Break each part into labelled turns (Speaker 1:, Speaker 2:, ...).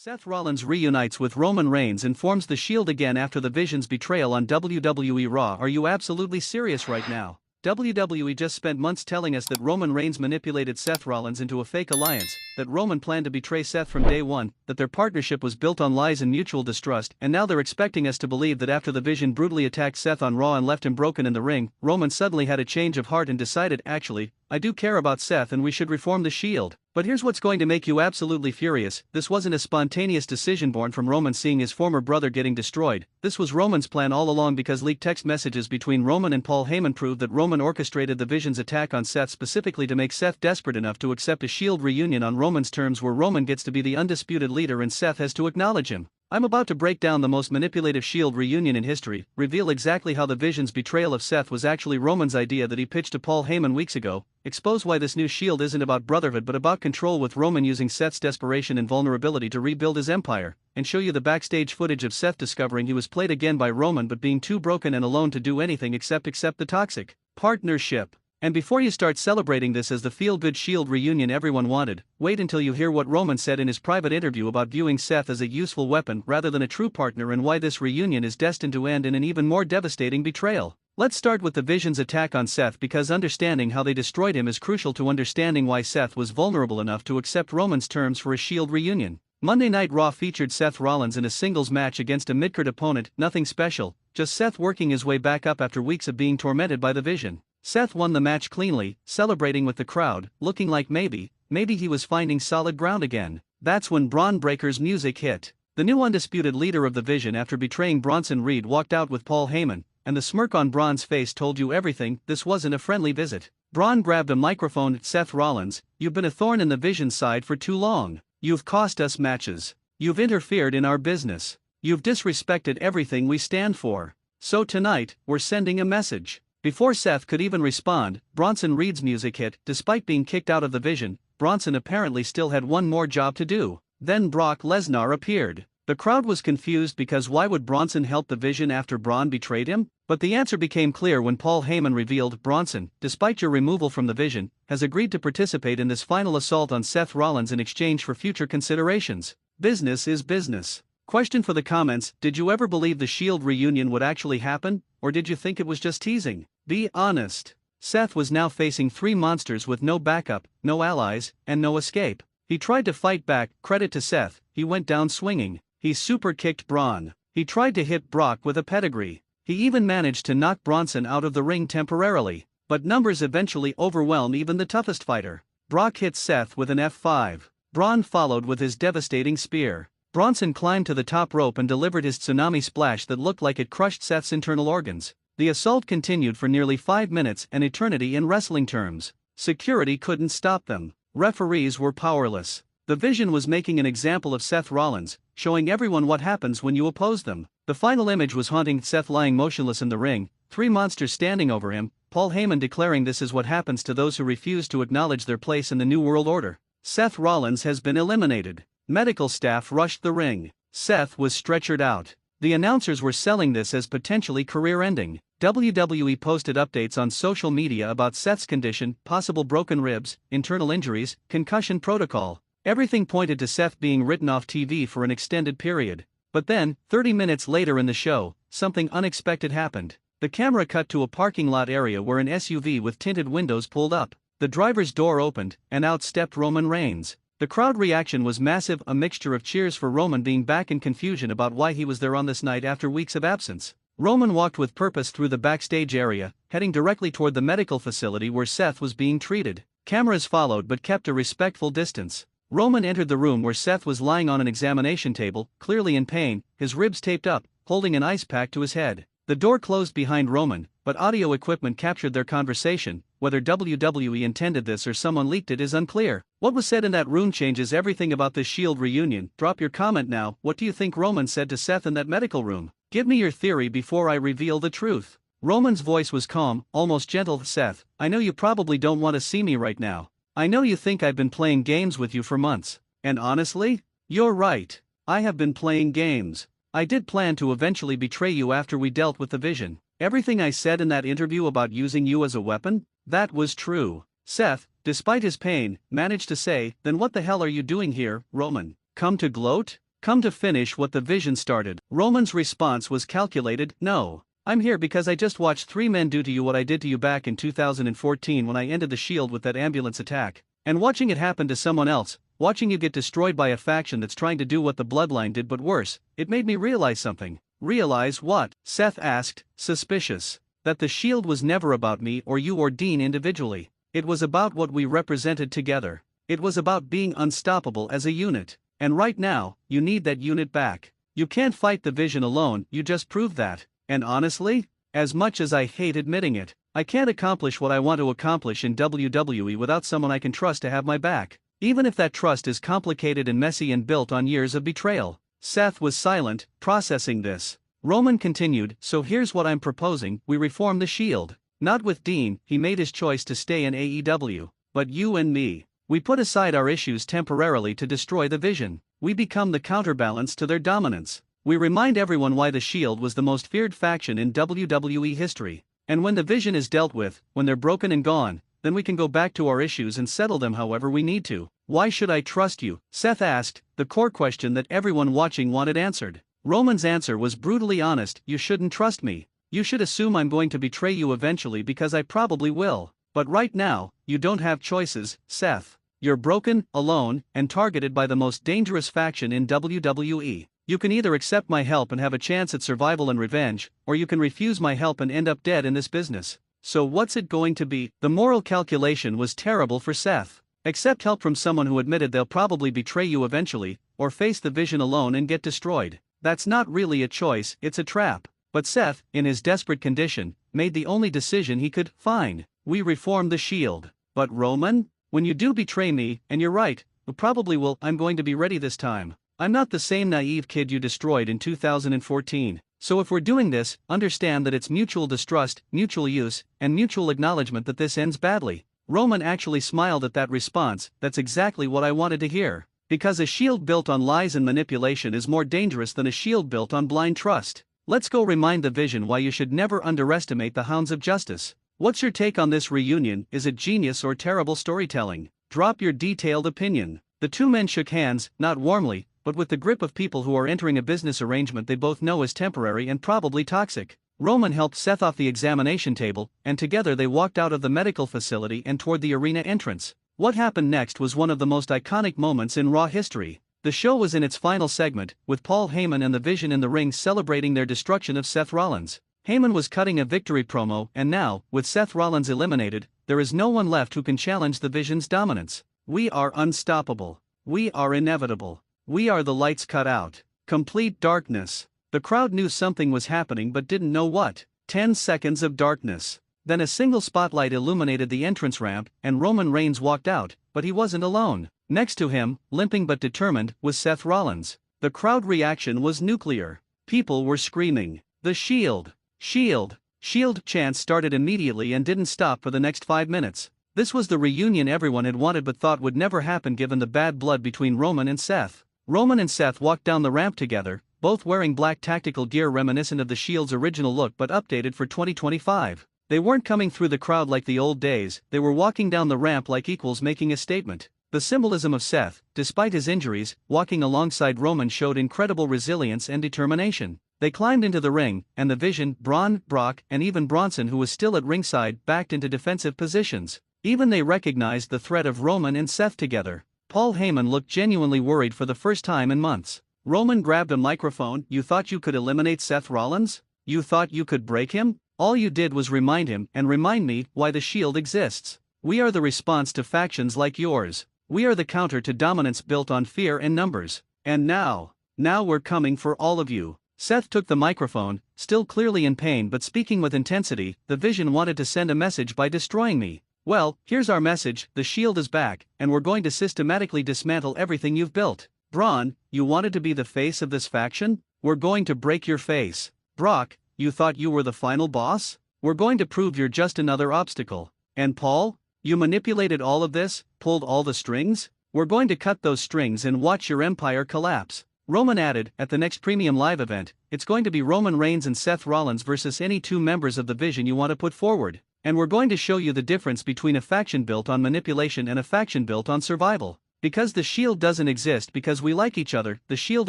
Speaker 1: Seth Rollins reunites with Roman Reigns and forms the Shield again after the Vision's betrayal on WWE RAW. Are you absolutely serious right now? WWE just spent months telling us that Roman Reigns manipulated Seth Rollins into a fake alliance, that Roman planned to betray Seth from day one, that their partnership was built on lies and mutual distrust, and now they're expecting us to believe that after the Vision brutally attacked Seth on Raw and left him broken in the ring, Roman suddenly had a change of heart and decided, actually, I do care about Seth and we should reform the Shield. But here's what's going to make you absolutely furious: this wasn't a spontaneous decision born from Roman seeing his former brother getting destroyed. This was Roman's plan all along, because leaked text messages between Roman and Paul Heyman proved that Roman orchestrated the Vision's attack on Seth specifically to make Seth desperate enough to accept a Shield reunion on Roman's terms, where Roman gets to be the undisputed leader and Seth has to acknowledge him. I'm about to break down the most manipulative Shield reunion in history, reveal exactly how the Vision's betrayal of Seth was actually Roman's idea that he pitched to Paul Heyman weeks ago, expose why this new Shield isn't about brotherhood but about control, with Roman using Seth's desperation and vulnerability to rebuild his empire, and show you the backstage footage of Seth discovering he was played again by Roman but being too broken and alone to do anything except accept the toxic partnership. And before you start celebrating this as the feel-good Shield reunion everyone wanted, wait until you hear what Roman said in his private interview about viewing Seth as a useful weapon rather than a true partner, and why this reunion is destined to end in an even more devastating betrayal. Let's start with the Vision's attack on Seth, because understanding how they destroyed him is crucial to understanding why Seth was vulnerable enough to accept Roman's terms for a Shield reunion. Monday Night Raw featured Seth Rollins in a singles match against a mid-card opponent, nothing special, just Seth working his way back up after weeks of being tormented by the Vision. Seth won the match cleanly, celebrating with the crowd, looking like maybe he was finding solid ground again. That's when Braun Breaker's music hit. The new undisputed leader of the Vision, after betraying Bronson Reed, walked out with Paul Heyman, and the smirk on Braun's face told you everything. This wasn't a friendly visit. Braun grabbed a microphone at Seth Rollins. You've been a thorn in the Vision's side for too long. You've cost us matches. You've interfered in our business. You've disrespected everything we stand for. So tonight, we're sending a message. Before Seth could even respond, Bronson Reed's music hit. Despite being kicked out of the Vision, Bronson apparently still had one more job to do. Then Brock Lesnar appeared. The crowd was confused, because why would Bronson help the Vision after Braun betrayed him? But the answer became clear when Paul Heyman revealed, Bronson, despite your removal from the Vision, has agreed to participate in this final assault on Seth Rollins in exchange for future considerations. Business is business. Question for the comments: did you ever believe the Shield reunion would actually happen, or did you think it was just teasing? Be honest. Seth was now facing three monsters with no backup, no allies, and no escape. He tried to fight back. Credit to Seth, he went down swinging. He super kicked Braun. He tried to hit Brock with a pedigree. He even managed to knock Bronson out of the ring temporarily. But numbers eventually overwhelmed even the toughest fighter. Brock hit Seth with an F5. Braun followed with his devastating spear. Bronson climbed to the top rope and delivered his tsunami splash that looked like it crushed Seth's internal organs. The assault continued for nearly 5 minutes, an eternity in wrestling terms. Security couldn't stop them. Referees were powerless. The Vision was making an example of Seth Rollins, showing everyone what happens when you oppose them. The final image was haunting Seth lying motionless in the ring, three monsters standing over him, Paul Heyman declaring this is what happens to those who refuse to acknowledge their place in the New World Order. Seth Rollins has been eliminated. Medical staff rushed the ring. Seth was stretchered out. The announcers were selling this as potentially career-ending. WWE posted updates on social media about Seth's condition, possible broken ribs, internal injuries, concussion protocol. Everything pointed to Seth being written off TV for an extended period. But then, 30 minutes later in the show, something unexpected happened. The camera cut to a parking lot area where an SUV with tinted windows pulled up. The driver's door opened, and out stepped Roman Reigns. The crowd reaction was massive, a mixture of cheers for Roman being back and confusion about why he was there on this night after weeks of absence. Roman walked with purpose through the backstage area, heading directly toward the medical facility where Seth was being treated. Cameras followed but kept a respectful distance. Roman entered the room where Seth was lying on an examination table, clearly in pain, his ribs taped up, holding an ice pack to his head. The door closed behind Roman, but audio equipment captured their conversation. Whether WWE intended this or someone leaked it is unclear. What was said in that room changes everything about this Shield reunion. Drop your comment now. What do you think Roman said to Seth in that medical room? Give me your theory before I reveal the truth. Roman's voice was calm, almost gentle. Seth, I know you probably don't want to see me right now. I know you think I've been playing games with you for months. And honestly, you're right. I have been playing games. I did plan to eventually betray you after we dealt with the Vision. Everything I said in that interview about using you as a weapon, that was true. Seth, despite his pain, managed to say, then what the hell are you doing here, Roman? Come to gloat? Come to finish what the Vision started. Roman's response was calculated. No. I'm here because I just watched 3 men do to you what I did to you back in 2014 when I ended the Shield with that ambulance attack. And watching it happen to someone else, watching you get destroyed by a faction that's trying to do what the Bloodline did but worse, it made me realize something. Realize what? Seth asked, suspicious. That the Shield was never about me or you or Dean individually. It was about what we represented together. It was about being unstoppable as a unit. And right now, you need that unit back. You can't fight the Vision alone, you just proved that. And honestly, as much as I hate admitting it, I can't accomplish what I want to accomplish in WWE without someone I can trust to have my back. Even if that trust is complicated and messy and built on years of betrayal. Seth was silent, processing this. Roman continued, so here's what I'm proposing, we reform the Shield. Not with Dean, he made his choice to stay in AEW. But you and me. We put aside our issues temporarily to destroy the Vision. We become the counterbalance to their dominance. We remind everyone why the Shield was the most feared faction in WWE history. And when the Vision is dealt with, when they're broken and gone, then we can go back to our issues and settle them however we need to. Why should I trust you? Seth asked, the core question that everyone watching wanted answered. Roman's answer was brutally honest, you shouldn't trust me. You should assume I'm going to betray you eventually because I probably will. But right now, you don't have choices, Seth. You're broken, alone, and targeted by the most dangerous faction in WWE. You can either accept my help and have a chance at survival and revenge, or you can refuse my help and end up dead in this business. So what's it going to be? The moral calculation was terrible for Seth. Accept help from someone who admitted they'll probably betray you eventually, or face the Vision alone and get destroyed. That's not really a choice, it's a trap. But Seth, in his desperate condition, made the only decision he could. Fine, we reform the Shield. But Roman? When you do betray me, and you're right, you probably will, I'm going to be ready this time. I'm not the same naive kid you destroyed in 2014. So if we're doing this, understand that it's mutual distrust, mutual use, and mutual acknowledgement that this ends badly. Roman actually smiled at that response. That's exactly what I wanted to hear. Because a Shield built on lies and manipulation is more dangerous than a Shield built on blind trust. Let's go remind the Vision why you should never underestimate the hounds of justice. What's your take on this reunion? Is it genius or terrible storytelling? Drop your detailed opinion. The 2 men shook hands, not warmly, but with the grip of people who are entering a business arrangement they both know is temporary and probably toxic. Roman helped Seth off the examination table, and together they walked out of the medical facility and toward the arena entrance. What happened next was one of the most iconic moments in Raw history. The show was in its final segment, with Paul Heyman and the Vision in the ring celebrating their destruction of Seth Rollins. Heyman was cutting a victory promo, and now, with Seth Rollins eliminated, there is no one left who can challenge the Vision's dominance. We are unstoppable. We are inevitable. We are the lights cut out. Complete darkness. The crowd knew something was happening but didn't know what. 10 seconds of darkness. Then a single spotlight illuminated the entrance ramp, and Roman Reigns walked out, but he wasn't alone. Next to him, limping but determined, was Seth Rollins. The crowd reaction was nuclear. People were screaming, "The Shield! Shield! Shield!" Chants started immediately and didn't stop for the next 5 minutes. This was the reunion everyone had wanted but thought would never happen given the bad blood between Roman and Seth. Roman and Seth walked down the ramp together, both wearing black tactical gear reminiscent of the Shield's original look but updated for 2025. They weren't coming through the crowd like the old days, they were walking down the ramp like equals making a statement. The symbolism of Seth, despite his injuries, walking alongside Roman showed incredible resilience and determination. They climbed into the ring, and the Vision, Braun, Brock, and even Bronson, who was still at ringside, backed into defensive positions. Even they recognized the threat of Roman and Seth together. Paul Heyman looked genuinely worried for the first time in months. Roman grabbed a microphone. "You thought you could eliminate Seth Rollins? You thought you could break him? All you did was remind him, and remind me, why the Shield exists. We are the response to factions like yours. We are the counter to dominance built on fear and numbers. And now we're coming for all of you." Seth took the microphone, still clearly in pain but speaking with intensity. "The Vision wanted to send a message by destroying me. Well, here's our message: the Shield is back, and we're going to systematically dismantle everything you've built. Braun, you wanted to be the face of this faction? We're going to break your face. Brock, you thought you were the final boss? We're going to prove you're just another obstacle. And Paul, you manipulated all of this, pulled all the strings? We're going to cut those strings and watch your empire collapse." Roman added, "At the next premium live event, it's going to be Roman Reigns and Seth Rollins versus any 2 members of the Vision you want to put forward. And we're going to show you the difference between a faction built on manipulation and a faction built on survival. Because the Shield doesn't exist because we like each other, the Shield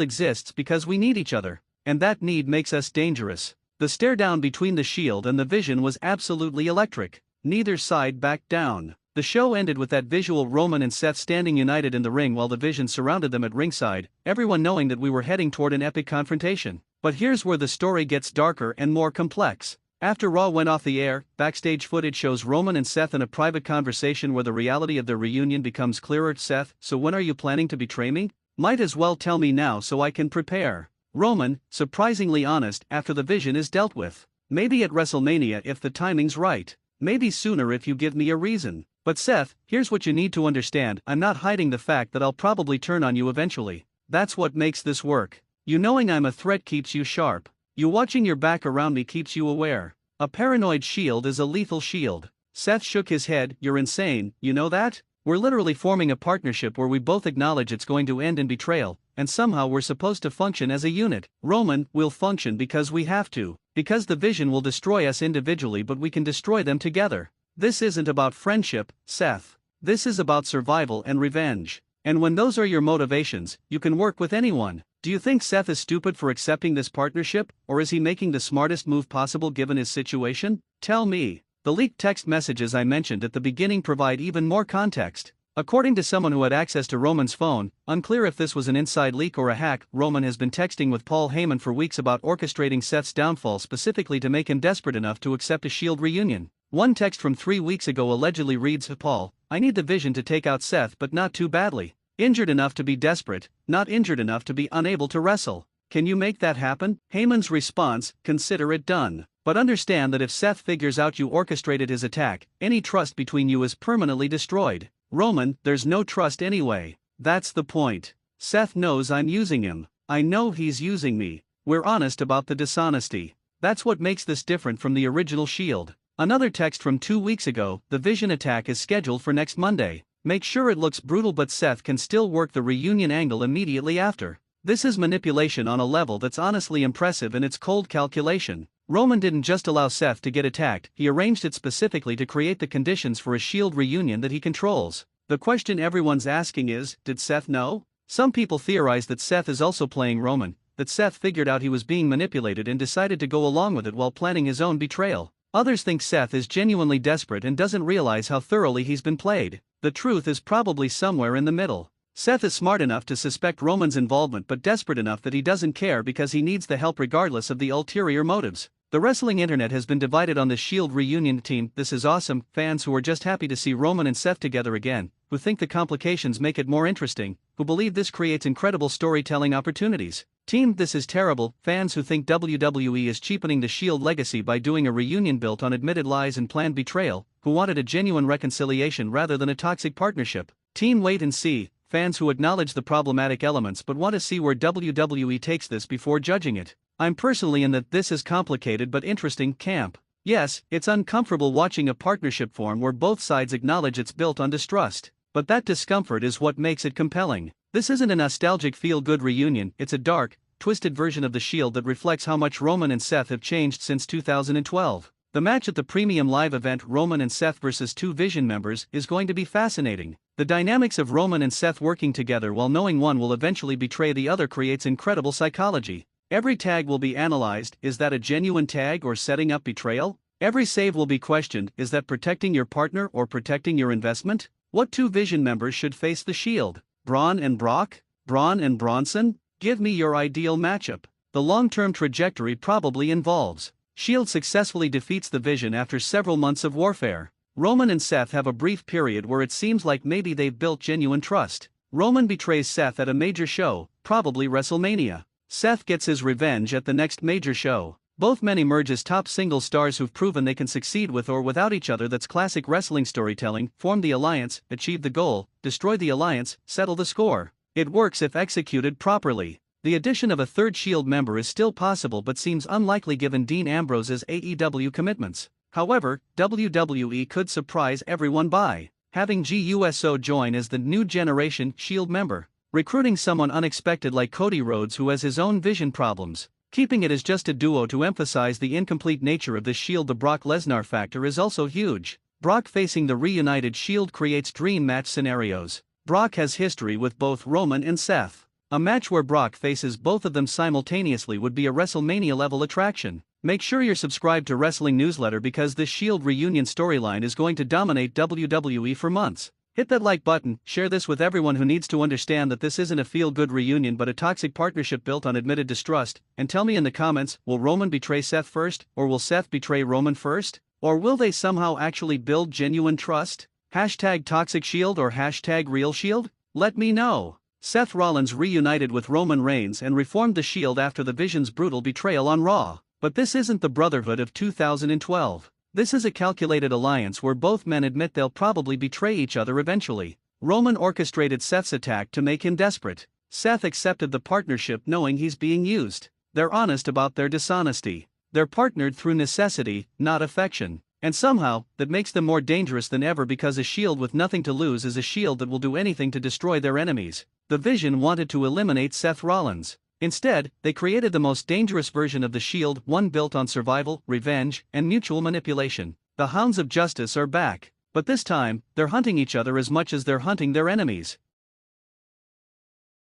Speaker 1: exists because we need each other. And that need makes us dangerous. The stare down between the Shield and the Vision was absolutely electric. Neither side backed down. The show ended with that visual Roman and Seth standing united in the ring while the Vision surrounded them at ringside, everyone knowing that we were heading toward an epic confrontation. But here's where the story gets darker and more complex. After Raw went off the air, backstage footage shows Roman and Seth in a private conversation where the reality of their reunion becomes clearer. Seth, so when are you planning to betray me? Might as well tell me now so I can prepare. Roman, surprisingly honest after the Vision is dealt with. Maybe at WrestleMania if the timing's right. Maybe sooner if you give me a reason. But Seth, here's what you need to understand, I'm not hiding the fact that I'll probably turn on you eventually. That's what makes this work. You knowing I'm a threat keeps you sharp. You watching your back around me keeps you aware. A paranoid Shield is a lethal shield. Seth shook his head, you're insane, you know that? We're literally forming a partnership where we both acknowledge it's going to end in betrayal, and somehow we're supposed to function as a unit. Roman, we'll function because we have to. Because the Vision will destroy us individually but we can destroy them together. This isn't about friendship, Seth. This is about survival and revenge. And when those are your motivations, you can work with anyone. Do you think Seth is stupid for accepting this partnership, or is he making the smartest move possible given his situation? Tell me. The leaked text messages I mentioned at the beginning provide even more context. According to someone who had access to Roman's phone, unclear if this was an inside leak or a hack, Roman has been texting with Paul Heyman for weeks about orchestrating Seth's downfall specifically to make him desperate enough to accept a Shield reunion. One text from 3 weeks ago allegedly reads, Paul, I need the Vision to take out Seth but not too badly. Injured enough to be desperate, not injured enough to be unable to wrestle. Can you make that happen? Heyman's response, consider it done. But understand that if Seth figures out you orchestrated his attack, any trust between you is permanently destroyed. Roman, there's no trust anyway. That's the point. Seth knows I'm using him. I know he's using me. We're honest about the dishonesty. That's what makes this different from the original Shield. Another text from 2 weeks ago, the Vision attack is scheduled for next Monday. Make sure it looks brutal but Seth can still work the reunion angle immediately after. This is manipulation on a level that's honestly impressive in its cold calculation. Roman didn't just allow Seth to get attacked, he arranged it specifically to create the conditions for a Shield reunion that he controls. The question everyone's asking is, did Seth know? Some people theorize that Seth is also playing Roman, that Seth figured out he was being manipulated and decided to go along with it while planning his own betrayal. Others think Seth is genuinely desperate and doesn't realize how thoroughly he's been played. The truth is probably somewhere in the middle. Seth is smart enough to suspect Roman's involvement but desperate enough that he doesn't care because he needs the help regardless of the ulterior motives. The wrestling internet has been divided on the Shield reunion team. This is awesome, fans who are just happy to see Roman and Seth together again, who think the complications make it more interesting, who believe this creates incredible storytelling opportunities. Team, this is terrible, fans who think WWE is cheapening the Shield legacy by doing a reunion built on admitted lies and planned betrayal, who wanted a genuine reconciliation rather than a toxic partnership. Team, wait and see, fans who acknowledge the problematic elements but want to see where WWE takes this before judging it. I'm personally in that this is complicated but interesting camp. Yes, it's uncomfortable watching a partnership form where both sides acknowledge it's built on distrust. But that discomfort is what makes it compelling. This isn't a nostalgic feel-good reunion, it's a dark, twisted version of the Shield that reflects how much Roman and Seth have changed since 2012. The match at the premium live event Roman and Seth vs. 2 Vision members is going to be fascinating. The dynamics of Roman and Seth working together while knowing one will eventually betray the other creates incredible psychology. Every tag will be analyzed, is that a genuine tag or setting up betrayal? Every save will be questioned, is that protecting your partner or protecting your investment? What 2 Vision members should face the Shield? Braun and Brock? Braun and Bronson? Give me your ideal matchup. The long-term trajectory probably involves Shield successfully defeats the Vision after several months of warfare. Roman and Seth have a brief period where it seems like maybe they've built genuine trust. Roman betrays Seth at a major show, probably WrestleMania. Seth gets his revenge at the next major show. Both men emerge as top single stars who've proven they can succeed with or without each other. That's classic wrestling storytelling. Form the alliance, achieve the goal, destroy the alliance, settle the score. It works if executed properly. The addition of a third Shield member is still possible but seems unlikely given Dean Ambrose's AEW commitments. However, WWE could surprise everyone by having GUSO join as the new generation Shield member. Recruiting someone unexpected like Cody Rhodes who has his own Vision problems. Keeping it as just a duo to emphasize the incomplete nature of this Shield. The Brock Lesnar factor is also huge. Brock facing the reunited Shield creates dream match scenarios. Brock has history with both Roman and Seth. A match where Brock faces both of them simultaneously would be a WrestleMania-level attraction. Make sure you're subscribed to Wrestling Newsletter because this Shield reunion storyline is going to dominate WWE for months. Hit that like button, share this with everyone who needs to understand that this isn't a feel-good reunion but a toxic partnership built on admitted distrust, and tell me in the comments, will Roman betray Seth first, or will Seth betray Roman first? Or will they somehow actually build genuine trust? Hashtag Toxic Shield or hashtag Real Shield? Let me know. Seth Rollins reunited with Roman Reigns and reformed the Shield after the Vision's brutal betrayal on Raw. But this isn't the Brotherhood of 2012. This is a calculated alliance where both men admit they'll probably betray each other eventually. Roman orchestrated Seth's attack to make him desperate. Seth accepted the partnership knowing he's being used. They're honest about their dishonesty. They're partnered through necessity, not affection. And somehow, that makes them more dangerous than ever because a Shield with nothing to lose is a Shield that will do anything to destroy their enemies. The Vision wanted to eliminate Seth Rollins. Instead, they created the most dangerous version of the Shield, one built on survival, revenge, and mutual manipulation. The Hounds of Justice are back. But this time, they're hunting each other as much as they're hunting their enemies.